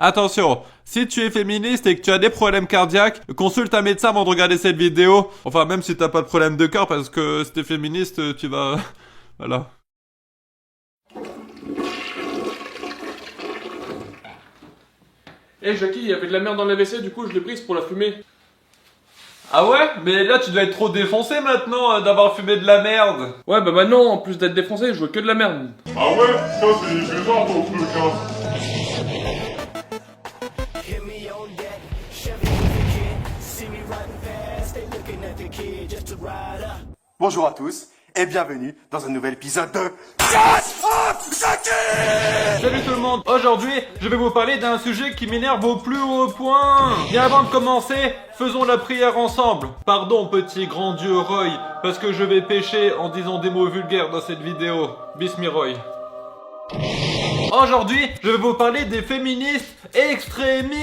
Attention, si tu es féministe et que tu as des problèmes cardiaques, consulte un médecin avant de regarder cette vidéo. Enfin, même si t'as pas de problème de cœur, parce que si t'es féministe, tu vas... Voilà. Eh Jackie, il y avait de la merde dans la WC, du coup je l'ai prise pour la fumer. Ah ouais? Mais là, tu dois être trop défoncé maintenant d'avoir fumé de la merde. Ouais bah maintenant, en plus d'être défoncé, je vois que de la merde. Ah ouais, ça c'est bizarre ton truc, hein. Bonjour à tous et bienvenue dans un nouvel épisode de Salut tout le monde. Aujourd'hui, je vais vous parler d'un sujet qui m'énerve au plus haut point. Bien avant de commencer, faisons la prière ensemble. Pardon petit grand dieu Roy, parce que je vais pécher en disant des mots vulgaires dans cette vidéo. Bismiroy. Aujourd'hui, je vais vous parler des féministes extrémistes,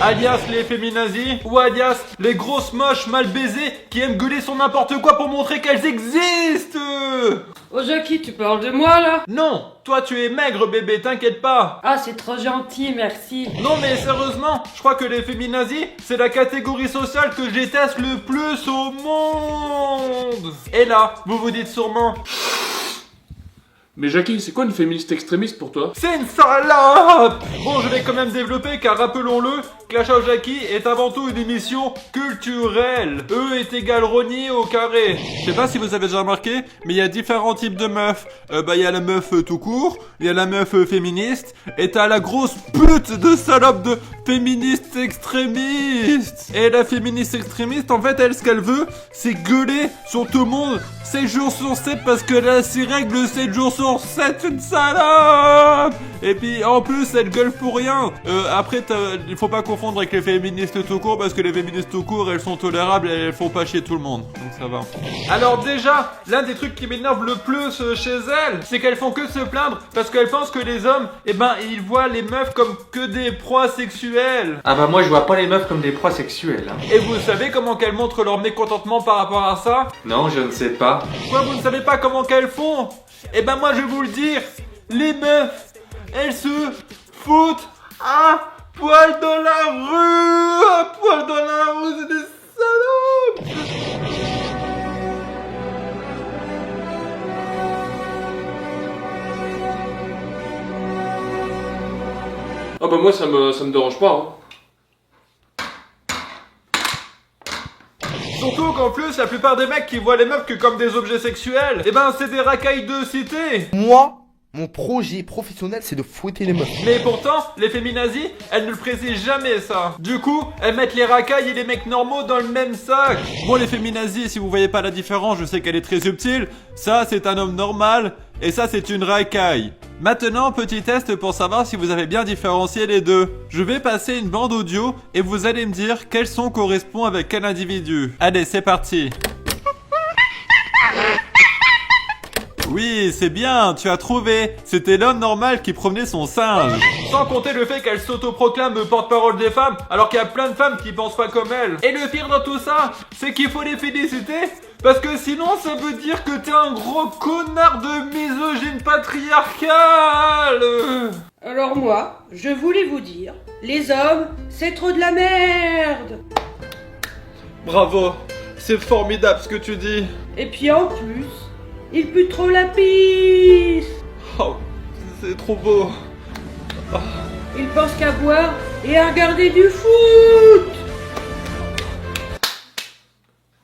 alias les féminazis, ou alias les grosses moches mal baisées qui aiment gueuler sur n'importe quoi pour montrer qu'elles existent. Oh Jackie, tu parles de moi là? Non, toi tu es maigre bébé, t'inquiète pas. Ah, c'est trop gentil, merci. Non mais sérieusement, je crois que les féminazis, c'est la catégorie sociale que je déteste le plus au monde. Et là, vous vous dites sûrement... Mais Jackie, c'est quoi une féministe extrémiste pour toi? C'est une salope! Bon, je vais quand même développer car rappelons-le, Clash of Jackie est avant tout une émission culturelle. E est égal rogné au carré. Je sais pas si vous avez déjà remarqué, mais il y a différents types de meufs. Il y a la meuf tout court, il y a la meuf féministe, et t'as la grosse pute de salope de féministe extrémiste. Et la féministe extrémiste, en fait, elle, ce qu'elle veut, c'est gueuler sur tout le monde 7 jours sur 7 parce qu'elle a ses règles 7 jours sur 7, une salope! Et puis en plus elle gueule pour rien. Après il faut pas confondre avec les féministes tout court parce que les féministes tout court elles sont tolérables et elles font pas chier tout le monde. Donc ça va. Alors déjà, l'un des trucs qui m'énerve le plus chez elles, c'est qu'elles font que se plaindre parce qu'elles pensent que les hommes, eh ben ils voient les meufs comme que des proies sexuelles. Ah bah moi je vois pas les meufs comme des proies sexuelles. Hein. Et vous savez comment qu'elles montrent leur mécontentement par rapport à ça? Non, je ne sais pas. Quoi, vous ne savez pas comment qu'elles font? Eh ben moi je vais vous le dire, les meufs, elles se foutent à poil dans la rue, à poil dans la rue, c'est des salopes. Ah bah moi ça me dérange pas, hein. Surtout qu'en plus, la plupart des mecs qui voient les meufs que comme des objets sexuels, eh ben c'est des racailles de cité. Moi, mon projet professionnel, c'est de fouetter les meufs. Mais pourtant, les féminazis, elles ne le précisent jamais ça. Du coup, elles mettent les racailles et les mecs normaux dans le même sac. Bon, les féminazis, si vous voyez pas la différence, je sais qu'elle est très subtile. Ça, c'est un homme normal, et ça, c'est une racaille. Maintenant, petit test pour savoir si vous avez bien différencié les deux. Je vais passer une bande audio, et vous allez me dire quel son correspond avec quel individu. Allez, c'est parti. Oui, c'est bien, tu as trouvé. C'était l'homme normal qui promenait son singe. Sans compter le fait qu'elle s'autoproclame porte-parole des femmes, alors qu'il y a plein de femmes qui pensent pas comme elle. Et le pire dans tout ça, c'est qu'il faut les féliciter, parce que sinon ça veut dire que t'es un gros connard de misogyne patriarcale. Alors moi, je voulais vous dire, les hommes, c'est trop de la merde. Bravo, c'est formidable ce que tu dis. Et puis en plus, il pue trop la pisse. Oh, c'est trop beau. Il pense qu'à boire et à regarder du foot.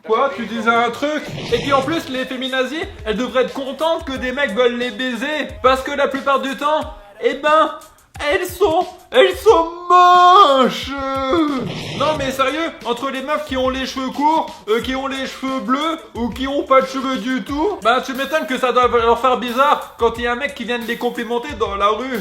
Quoi, tu disais un truc? Et puis en plus, les féminazis, elles devraient être contentes que des mecs veulent les baiser. Parce que la plupart du temps, eh ben, elles sont moches. Non mais sérieux, entre les meufs qui ont les cheveux courts, qui ont les cheveux bleus, ou qui ont pas de cheveux du tout, bah tu m'étonnes que ça doit leur faire bizarre quand il y a un mec qui vient de les complimenter dans la rue.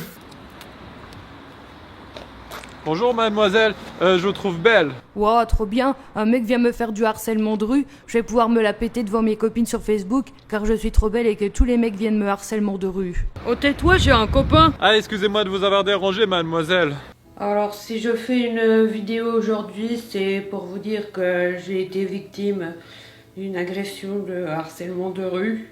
Bonjour mademoiselle, je vous trouve belle. Wow, trop bien. Un mec vient me faire du harcèlement de rue. Je vais pouvoir me la péter devant mes copines sur Facebook, car je suis trop belle et que tous les mecs viennent me harcèlement de rue. Oh tais-toi, j'ai un copain. Ah, excusez-moi de vous avoir dérangé mademoiselle. Alors si je fais une vidéo aujourd'hui, c'est pour vous dire que j'ai été victime d'une agression de harcèlement de rue.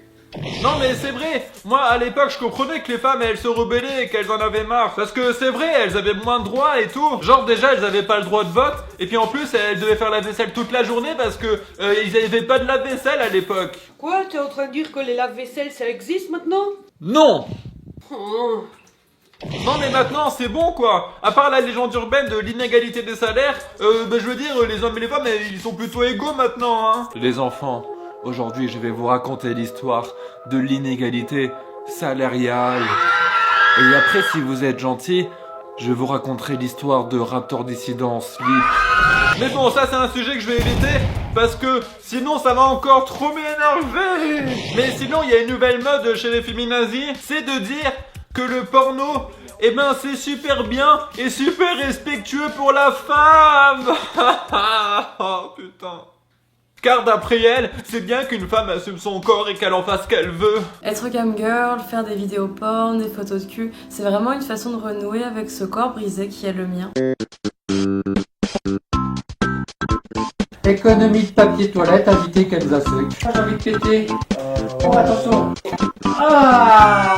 Non mais c'est vrai, moi à l'époque je comprenais que les femmes elles se rebellaient et qu'elles en avaient marre. Parce que c'est vrai, elles avaient moins de droits et tout. Genre déjà elles avaient pas le droit de vote. Et puis en plus elles devaient faire la vaisselle toute la journée parce que ils avaient pas de lave-vaisselle à l'époque. Quoi, t'es en train de dire que les lave-vaisselle ça existe maintenant? Non. Oh. Non mais maintenant c'est bon quoi. À part la légende urbaine de l'inégalité des salaires, je veux dire les hommes et les femmes ils sont plutôt égaux maintenant hein. Les enfants, aujourd'hui je vais vous raconter l'histoire de l'inégalité salariale. Et après si vous êtes gentils, je vous raconterai l'histoire de Raptor Dissident Sleep. Mais bon ça c'est un sujet que je vais éviter parce que sinon ça va encore trop m'énerver. Mais sinon il y a une nouvelle mode chez les féminazis, c'est de dire que le porno, eh ben c'est super bien et super respectueux pour la femme. Oh putain. Car d'après elle, c'est bien qu'une femme assume son corps et qu'elle en fasse ce qu'elle veut. Être cam girl, faire des vidéos porn, des photos de cul, c'est vraiment une façon de renouer avec ce corps brisé qui est le mien. Économie de papier toilette, invité Kenza Sec. Ah, j'ai envie de péter. Oh, attention. Ah,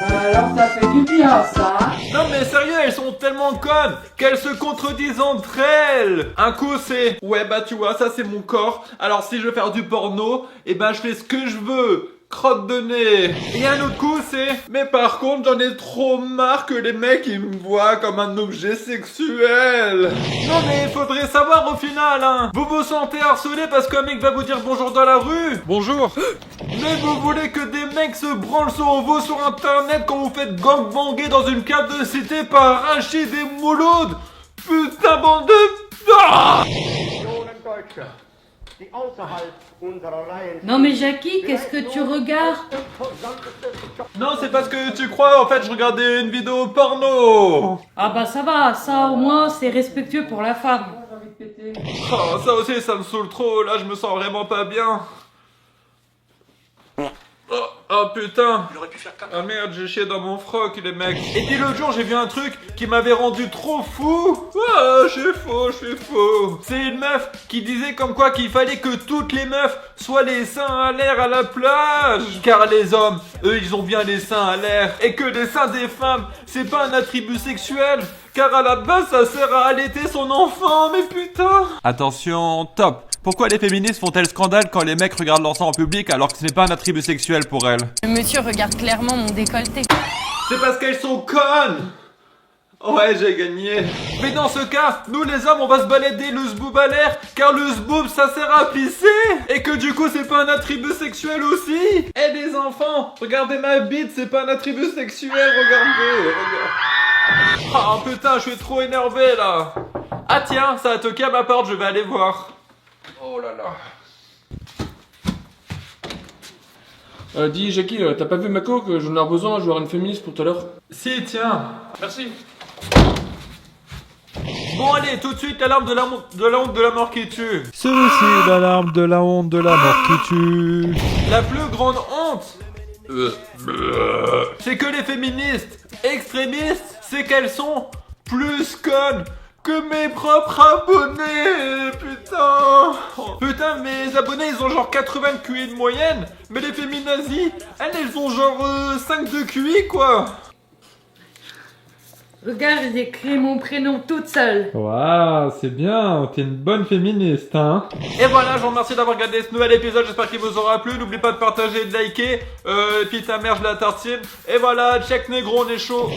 bah alors ça fait du bien, ça. Non mais sérieux, elles sont tellement connes qu'elles se contredisent entre elles. Un coup c'est, ouais bah tu vois, ça c'est mon corps. Alors si je veux faire du porno, eh ben je fais ce que je veux. Crotte de nez. Et un autre coup c'est, mais par contre j'en ai trop marre que les mecs ils me voient comme un objet sexuel. Non mais il faudrait savoir au final hein. Vous vous sentez harcelé parce qu'un mec va vous dire bonjour dans la rue. Bonjour. Mais vous voulez que des mecs se branlent sur vous sur internet quand vous faites gangbanger dans une cave de cité par Rachid et Mouloud. Putain bande de... Ah Non mais Jackie, qu'est-ce que tu regardes? Non, c'est parce que tu crois, en fait, je regardais une vidéo porno. Ah bah ça va, ça au moins c'est respectueux pour la femme. Oh, ça aussi, ça me saoule trop. Là, je me sens vraiment pas bien. Oh putain. Ah merde, j'ai chié dans mon froc, les mecs. Et puis l'autre jour, j'ai vu un truc qui m'avait rendu trop fou. Ah, je suis faux. C'est une meuf qui disait comme quoi qu'il fallait que toutes les meufs soient les seins à l'air à la plage. Car les hommes, eux, ils ont bien les seins à l'air. Et que les seins des femmes, c'est pas un attribut sexuel. Car à la base, ça sert à allaiter son enfant. Mais putain. Attention, top. Pourquoi les féministes font-elles scandale quand les mecs regardent leur sang en public alors que ce n'est pas un attribut sexuel pour elles? Le monsieur regarde clairement mon décolleté. C'est parce qu'elles sont connes. Ouais, j'ai gagné. Mais dans ce cas, nous les hommes, on va se balader le zboob à l'air, car le zboob, ça sert à pisser. Et que du coup, c'est pas un attribut sexuel aussi. Eh les enfants, regardez ma bite, c'est pas un attribut sexuel, regardez. Oh putain, je suis trop énervé là. Ah tiens, ça a toqué à ma porte, je vais aller voir. Oh là là. Dis Jackie, t'as pas vu Mako que j'en ai besoin, je vais avoir une féministe pour tout à l'heure. Si, tiens. Merci. Bon allez, tout de suite, l'alarme de la honte de la mort qui tue. C'est aussi l'alarme de la honte de la mort qui tue. La plus grande honte, c'est que les féministes extrémistes, c'est qu'elles sont plus connes que mes propres abonnés. Putain. Putain, mes abonnés, ils ont genre 80 de QI de moyenne. Mais les féminazis, elles ont genre 5 de QI, quoi. Regarde, j'ai écrit mon prénom toute seule. Waouh, c'est bien, t'es une bonne féministe, hein. Et voilà, je vous remercie d'avoir regardé ce nouvel épisode, j'espère qu'il vous aura plu. N'oubliez pas de partager et de liker. Et puis ta mère, je la tartine. Et voilà, check négro, on est chaud.